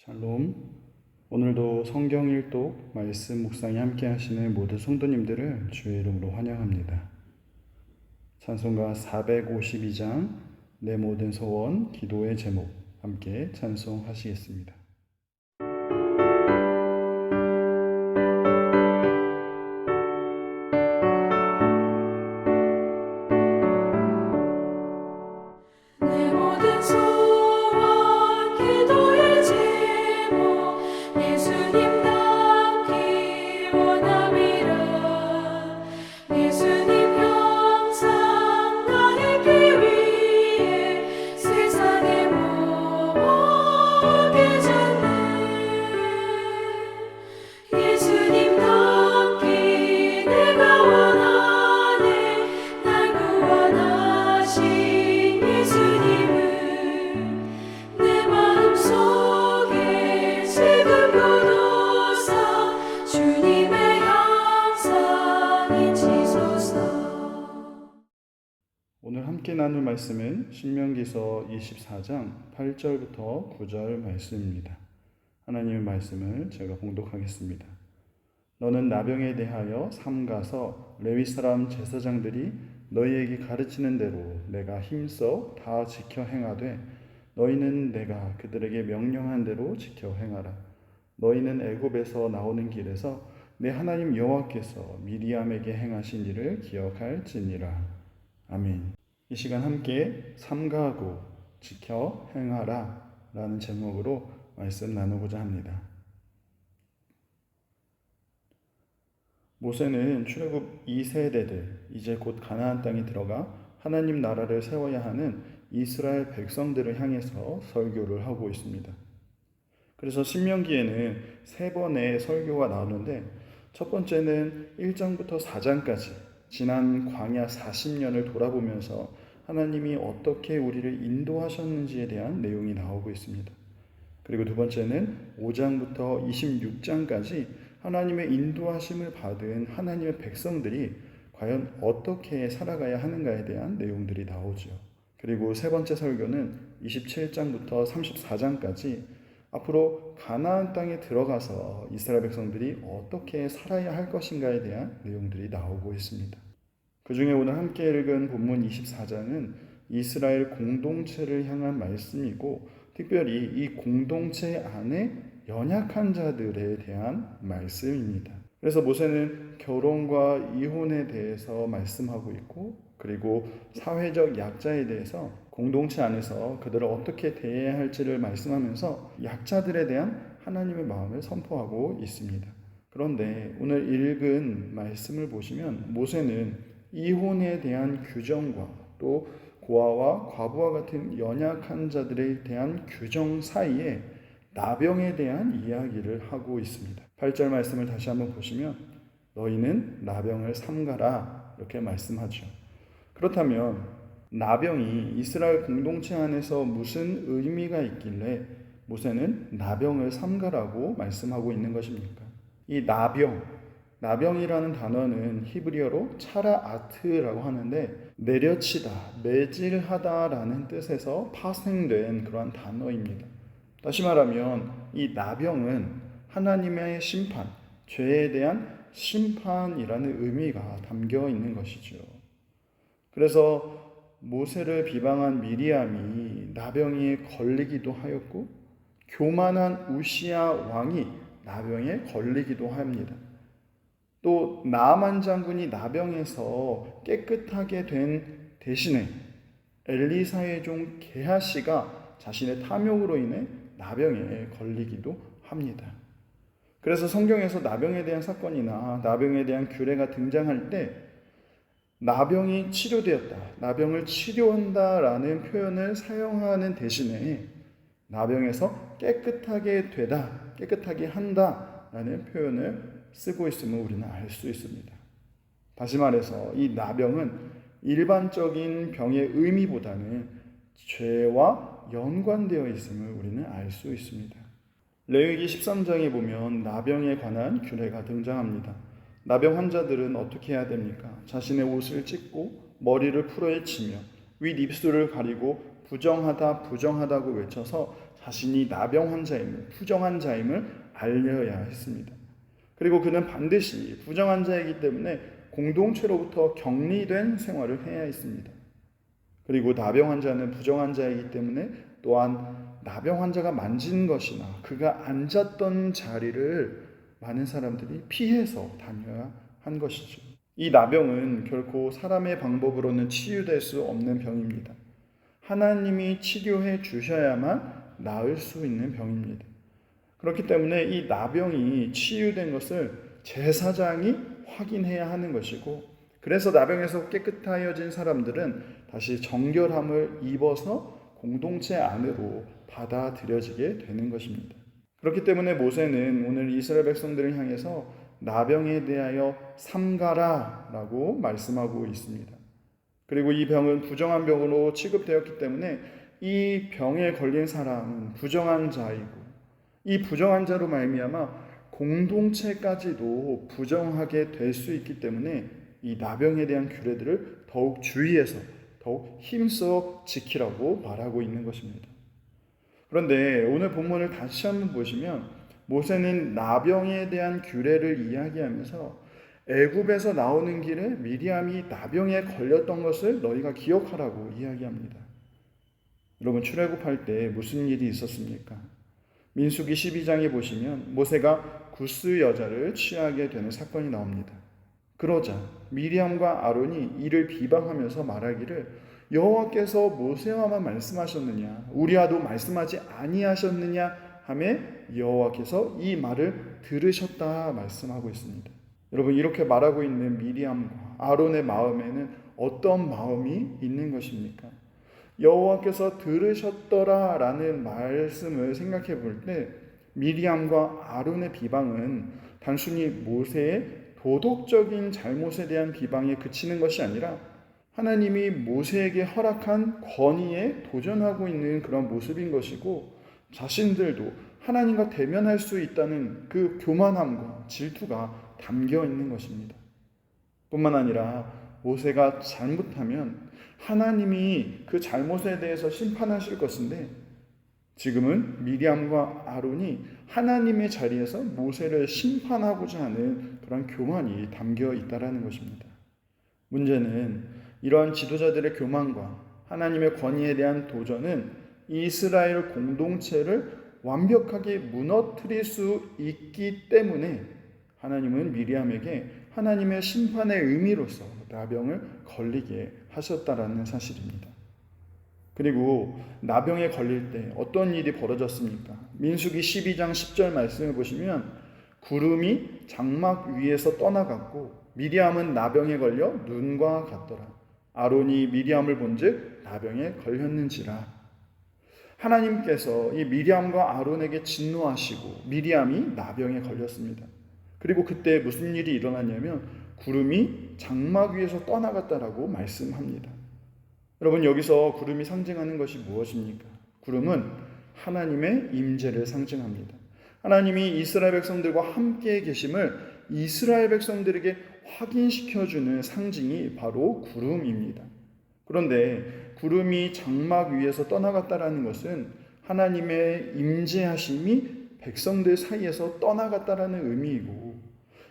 샬롬. 오늘도 성경 일독 말씀 묵상에 함께 하시는 모든 성도님들을 주의 이름으로 환영합니다. 찬송가 452장 내 모든 소원 기도의 제목 함께 찬송하시겠습니다. 내 모든 소원 기도의 제목 예수님 닮기 원함이라. 예수님 형상 나에게 위해 세상에 모게 졌네. 예수님 닮기 내가 원하네. 날 구원하신 예수님을 내 마음속에 지금 굳어서 주님의 형상이 지소서. 오늘 함께 나눌 말씀은 신명기서 24장 8절부터 9절 말씀입니다. 하나님의 말씀을 제가 봉독하겠습니다. 너는 나병에 대하여 삼가서 레위 사람 제사장들이 너희에게 가르치는 대로 내가 힘써 다 지켜 행하되 너희는 내가 그들에게 명령한 대로 지켜 행하라. 너희는 애굽에서 나오는 길에서 내 하나님 여호와께서 미리암에게 행하신 일을 기억할지니라. 아멘. 이 시간 함께 삼가하고 지켜 행하라 라는 제목으로 말씀 나누고자 합니다. 모세는 출애굽 2세대들 이제 곧 가나안 땅에 들어가 하나님 나라를 세워야 하는 이스라엘 백성들을 향해서 설교를 하고 있습니다. 그래서 신명기에는 3번의 설교가 나오는데 첫 번째는 1장부터 4장까지 지난 광야 40년을 돌아보면서 하나님이 어떻게 우리를 인도하셨는지에 대한 내용이 나오고 있습니다. 그리고 두 번째는 5장부터 26장까지 하나님의 인도하심을 받은 하나님의 백성들이 과연 어떻게 살아가야 하는가에 대한 내용들이 나오죠. 그리고 세 번째 설교는 27장부터 34장까지 앞으로 가나안 땅에 들어가서 이스라엘 백성들이 어떻게 살아야 할 것인가에 대한 내용들이 나오고 있습니다. 그 중에 오늘 함께 읽은 본문 24장은 이스라엘 공동체를 향한 말씀이고 특별히 이 공동체 안에 연약한 자들에 대한 말씀입니다. 그래서 모세는 결혼과 이혼에 대해서 말씀하고 있고 그리고 사회적 약자에 대해서 공동체 안에서 그들을 어떻게 대해야 할지를 말씀하면서 약자들에 대한 하나님의 마음을 선포하고 있습니다. 그런데 오늘 읽은 말씀을 보시면 모세는 이혼에 대한 규정과 또 고아와 과부와 같은 연약한 자들에 대한 규정 사이에 나병에 대한 이야기를 하고 있습니다. 8절 말씀을 다시 한번 보시면 너희는 나병을 삼가라 이렇게 말씀하죠. 그렇다면 나병이 이스라엘 공동체 안에서 무슨 의미가 있길래 모세는 나병을 삼가라고 말씀하고 있는 것입니까? 이 나병이라는 단어는 히브리어로 차라아트라고 하는데 내려치다, 매질하다라는 뜻에서 파생된 그러한 단어입니다. 다시 말하면 이 나병은 하나님의 심판, 죄에 대한 심판이라는 의미가 담겨 있는 것이죠. 그래서 모세를 비방한 미리암이 나병에 걸리기도 하였고 교만한 우시야 왕이 나병에 걸리기도 합니다. 또 나아만 장군이 나병에서 깨끗하게 된 대신에 엘리사의 종 게하시가 자신의 탐욕으로 인해 나병에 걸리기도 합니다. 그래서 성경에서 나병에 대한 사건이나 나병에 대한 규례가 등장할 때 나병이 치료되었다, 나병을 치료한다라는 표현을 사용하는 대신에 나병에서 깨끗하게 되다, 깨끗하게 한다라는 표현을 쓰고 있음을 우리는 알 수 있습니다. 다시 말해서 이 나병은 일반적인 병의 의미보다는 죄와 연관되어 있음을 우리는 알 수 있습니다. 레위기 13장에 보면 나병에 관한 규례가 등장합니다. 나병 환자들은 어떻게 해야 됩니까? 자신의 옷을 찢고 머리를 풀어헤치며 윗입술을 가리고 부정하다고 외쳐서 자신이 나병 환자임을, 부정한 자임을 알려야 했습니다. 그리고 그는 반드시 부정한 자이기 때문에 공동체로부터 격리된 생활을 해야 했습니다. 그리고 나병 환자는 부정한 자이기 때문에 또한 나병 환자가 만진 것이나 그가 앉았던 자리를 많은 사람들이 피해서 다녀야 한 것이죠. 이 나병은 결코 사람의 방법으로는 치유될 수 없는 병입니다. 하나님이 치료해 주셔야만 나을 수 있는 병입니다. 그렇기 때문에 이 나병이 치유된 것을 제사장이 확인해야 하는 것이고, 그래서 나병에서 깨끗하여진 사람들은 다시 정결함을 입어서 공동체 안으로 받아들여지게 되는 것입니다. 그렇기 때문에 모세는 오늘 이스라엘 백성들을 향해서 나병에 대하여 삼가라라고 말씀하고 있습니다. 그리고 이 병은 부정한 병으로 취급되었기 때문에 이 병에 걸린 사람은 부정한 자이고, 이 부정한 자로 말미암아 공동체까지도 부정하게 될 수 있기 때문에 이 나병에 대한 규례들을 더욱 주의해서 더욱 힘써 지키라고 말하고 있는 것입니다. 그런데 오늘 본문을 다시 한번 보시면 모세는 나병에 대한 규례를 이야기하면서 애굽에서 나오는 길에 미리암이 나병에 걸렸던 것을 너희가 기억하라고 이야기합니다. 여러분, 출애굽할 때 무슨 일이 있었습니까? 민수기 12장에 보시면 모세가 구스 여자를 취하게 되는 사건이 나옵니다. 그러자 미리암과 아론이 이를 비방하면서 말하기를 여호와께서 모세와만 말씀하셨느냐 우리와도 말씀하지 아니하셨느냐 하며 여호와께서 이 말을 들으셨다 말씀하고 있습니다. 여러분, 이렇게 말하고 있는 미리암과 아론의 마음에는 어떤 마음이 있는 것입니까? 여호와께서 들으셨더라라는 말씀을 생각해 볼 때 미리암과 아론의 비방은 단순히 모세의 도덕적인 잘못에 대한 비방에 그치는 것이 아니라 하나님이 모세에게 허락한 권위에 도전하고 있는 그런 모습인 것이고, 자신들도 하나님과 대면할 수 있다는 그 교만함과 질투가 담겨 있는 것입니다. 뿐만 아니라 모세가 잘못하면 하나님이 그 잘못에 대해서 심판하실 것인데, 지금은 미리암과 아론이 하나님의 자리에서 모세를 심판하고자 하는 그런 교만이 담겨 있다는 것입니다. 문제는 이러한 지도자들의 교만과 하나님의 권위에 대한 도전은 이스라엘 공동체를 완벽하게 무너뜨릴 수 있기 때문에 하나님은 미리암에게 하나님의 심판의 의미로서 나병을 걸리게 하셨다라는 사실입니다. 그리고 나병에 걸릴 때 어떤 일이 벌어졌습니까? 민수기 12장 10절 말씀을 보시면 구름이 장막 위에서 떠나갔고 미리암은 나병에 걸려 눈과 같더라. 아론이 미리암을 본즉 나병에 걸렸는지라. 하나님께서 이 미리암과 아론에게 진노하시고 미리암이 나병에 걸렸습니다. 그리고 그때 무슨 일이 일어났냐면 구름이 장막 위에서 떠나갔다라고 말씀합니다. 여러분, 여기서 구름이 상징하는 것이 무엇입니까? 구름은 하나님의 임재를 상징합니다. 하나님이 이스라엘 백성들과 함께 계심을 이스라엘 백성들에게 확인시켜주는 상징이 바로 구름입니다. 그런데 구름이 장막 위에서 떠나갔다라는 것은 하나님의 임재하심이 백성들 사이에서 떠나갔다라는 의미이고,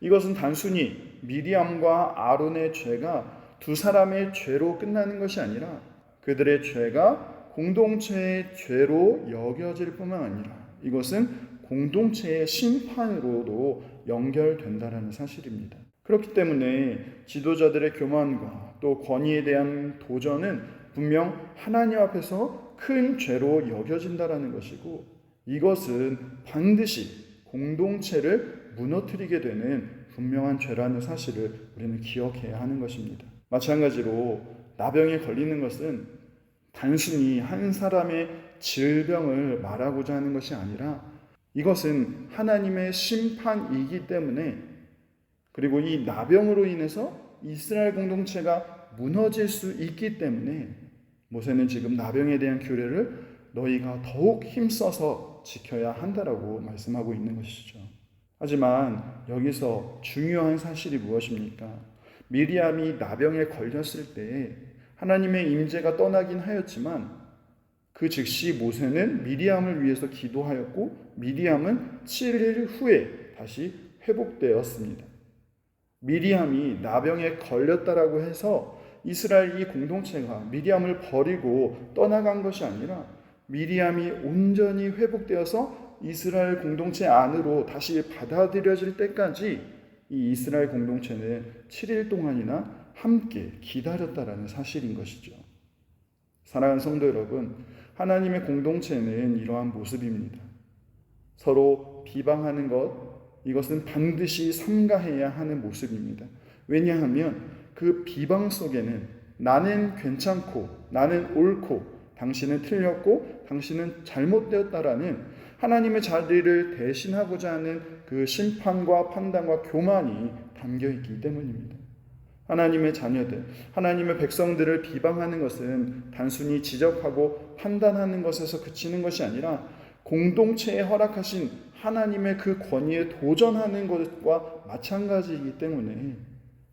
이것은 단순히 미리암과 아론의 죄가 두 사람의 죄로 끝나는 것이 아니라 그들의 죄가 공동체의 죄로 여겨질 뿐만 아니라 이것은 공동체의 심판으로도 연결된다는 사실입니다. 그렇기 때문에 지도자들의 교만과 또 권위에 대한 도전은 분명 하나님 앞에서 큰 죄로 여겨진다는 것이고, 이것은 반드시 공동체를 무너뜨리게 되는 분명한 죄라는 사실을 우리는 기억해야 하는 것입니다. 마찬가지로 나병에 걸리는 것은 단순히 한 사람의 질병을 말하고자 하는 것이 아니라 이것은 하나님의 심판이기 때문에, 그리고 이 나병으로 인해서 이스라엘 공동체가 무너질 수 있기 때문에 모세는 지금 나병에 대한 규례를 너희가 더욱 힘써서 지켜야 한다라고 말씀하고 있는 것이죠. 하지만 여기서 중요한 사실이 무엇입니까? 미리암이 나병에 걸렸을 때 하나님의 임재가 떠나긴 하였지만 그 즉시 모세는 미리암을 위해서 기도하였고 미리암은 7일 후에 다시 회복되었습니다. 미리암이 나병에 걸렸다라고 해서 이스라엘 이 공동체가 미리암을 버리고 떠나간 것이 아니라 미리암이 온전히 회복되어서 이스라엘 공동체 안으로 다시 받아들여질 때까지 이 이스라엘 공동체는 7일 동안이나 함께 기다렸다라는 사실인 것이죠. 사랑하는 성도 여러분, 하나님의 공동체는 이러한 모습입니다. 서로 비방하는 것, 이것은 반드시 삼가해야 하는 모습입니다. 왜냐하면 그 비방 속에는 나는 괜찮고 나는 옳고 당신은 틀렸고 당신은 잘못되었다라는 하나님의 자리를 대신하고자 하는 그 심판과 판단과 교만이 담겨 있기 때문입니다. 하나님의 자녀들, 하나님의 백성들을 비방하는 것은 단순히 지적하고 판단하는 것에서 그치는 것이 아니라 공동체에 허락하신 하나님의 그 권위에 도전하는 것과 마찬가지이기 때문에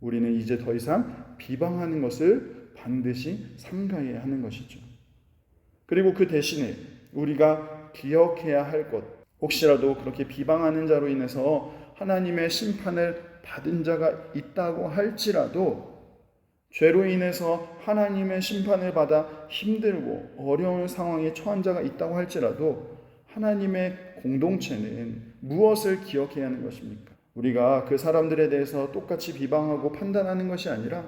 우리는 이제 더 이상 비방하는 것을 반드시 삼가해야 하는 것이죠. 그리고 그 대신에 우리가 기억해야 할 것, 혹시라도 그렇게 비방하는 자로 인해서 하나님의 심판을 받은 자가 있다고 할지라도 죄로 인해서 하나님의 심판을 받아 힘들고 어려운 상황에 처한 자가 있다고 할지라도 하나님의 공동체는 무엇을 기억해야 하는 것입니까? 우리가 그 사람들에 대해서 똑같이 비방하고 판단하는 것이 아니라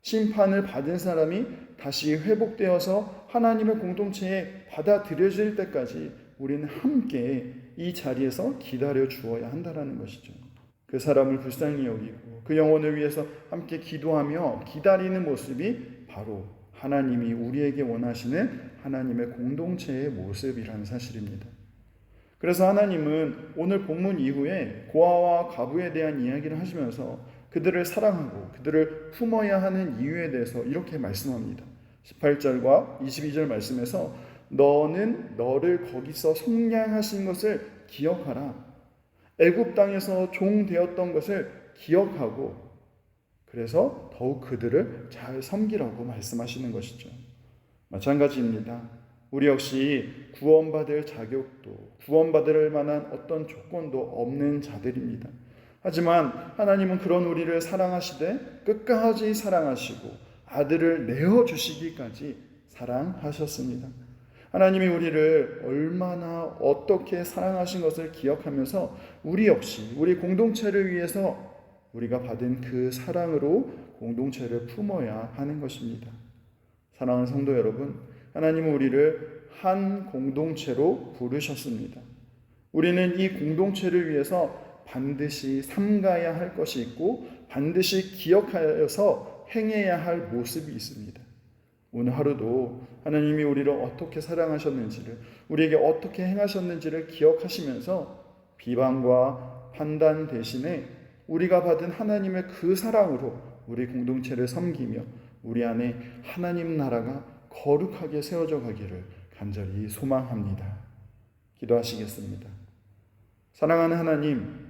심판을 받은 사람이 다시 회복되어서 하나님의 공동체에 받아들여질 때까지 우리는 함께 이 자리에서 기다려 주어야 한다는 것이죠. 그 사람을 불쌍히 여기고 그 영혼을 위해서 함께 기도하며 기다리는 모습이 바로 하나님이 우리에게 원하시는 하나님의 공동체의 모습이라는 사실입니다. 그래서 하나님은 오늘 본문 이후에 고아와 과부에 대한 이야기를 하시면서 그들을 사랑하고 그들을 품어야 하는 이유에 대해서 이렇게 말씀합니다. 18절과 22절 말씀에서 너는 너를 거기서 속량하신 것을 기억하라. 애굽 땅에서 종 되었던 것을 기억하고 그래서 더욱 그들을 잘 섬기라고 말씀하시는 것이죠. 마찬가지입니다. 우리 역시 구원받을 자격도 구원받을 만한 어떤 조건도 없는 자들입니다. 하지만 하나님은 그런 우리를 사랑하시되 끝까지 사랑하시고 아들을 내어주시기까지 사랑하셨습니다. 하나님이 우리를 얼마나 어떻게 사랑하신 것을 기억하면서 우리 역시 우리 공동체를 위해서 우리가 받은 그 사랑으로 공동체를 품어야 하는 것입니다. 사랑하는 성도 여러분, 하나님은 우리를 한 공동체로 부르셨습니다. 우리는 이 공동체를 위해서 반드시 삼가야 할 것이 있고 반드시 기억하여서 행해야 할 모습이 있습니다. 오늘 하루도 하나님이 우리를 어떻게 사랑하셨는지를 우리에게 어떻게 행하셨는지를 기억하시면서 비방과 판단 대신에 우리가 받은 하나님의 그 사랑으로 우리 공동체를 섬기며 우리 안에 하나님 나라가 거룩하게 세워져 가기를 간절히 소망합니다. 기도하시겠습니다. 사랑하는 하나님,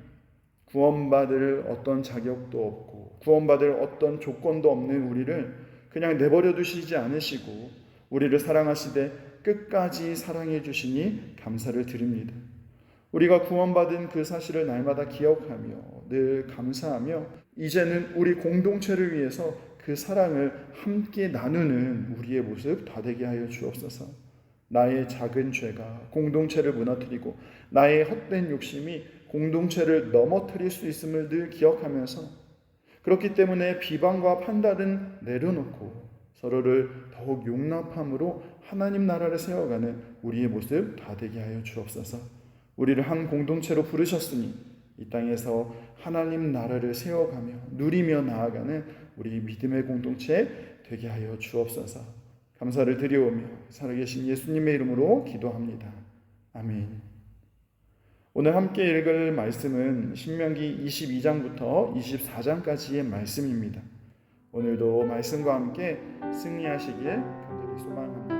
구원받을 어떤 자격도 없고 구원받을 어떤 조건도 없는 우리를 그냥 내버려 두시지 않으시고 우리를 사랑하시되 끝까지 사랑해 주시니 감사를 드립니다. 우리가 구원받은 그 사실을 날마다 기억하며 늘 감사하며 이제는 우리 공동체를 위해서 그 사랑을 함께 나누는 우리의 모습 다 되게 하여 주옵소서. 나의 작은 죄가 공동체를 무너뜨리고 나의 헛된 욕심이 공동체를 넘어뜨릴 수 있음을 늘 기억하면서 그렇기 때문에 비방과 판단은 내려놓고 서로를 더욱 용납함으로 하나님 나라를 세워가는 우리의 모습 다 되게 하여 주옵소서. 우리를 한 공동체로 부르셨으니 이 땅에서 하나님 나라를 세워가며 누리며 나아가는 우리 믿음의 공동체 되게 하여 주옵소서. 감사를 드리오며 살아계신 예수님의 이름으로 기도합니다. 아멘. 오늘 함께 읽을 말씀은 신명기 22장부터 24장까지의 말씀입니다. 오늘도 말씀과 함께 승리하시길 간절히 소망합니다.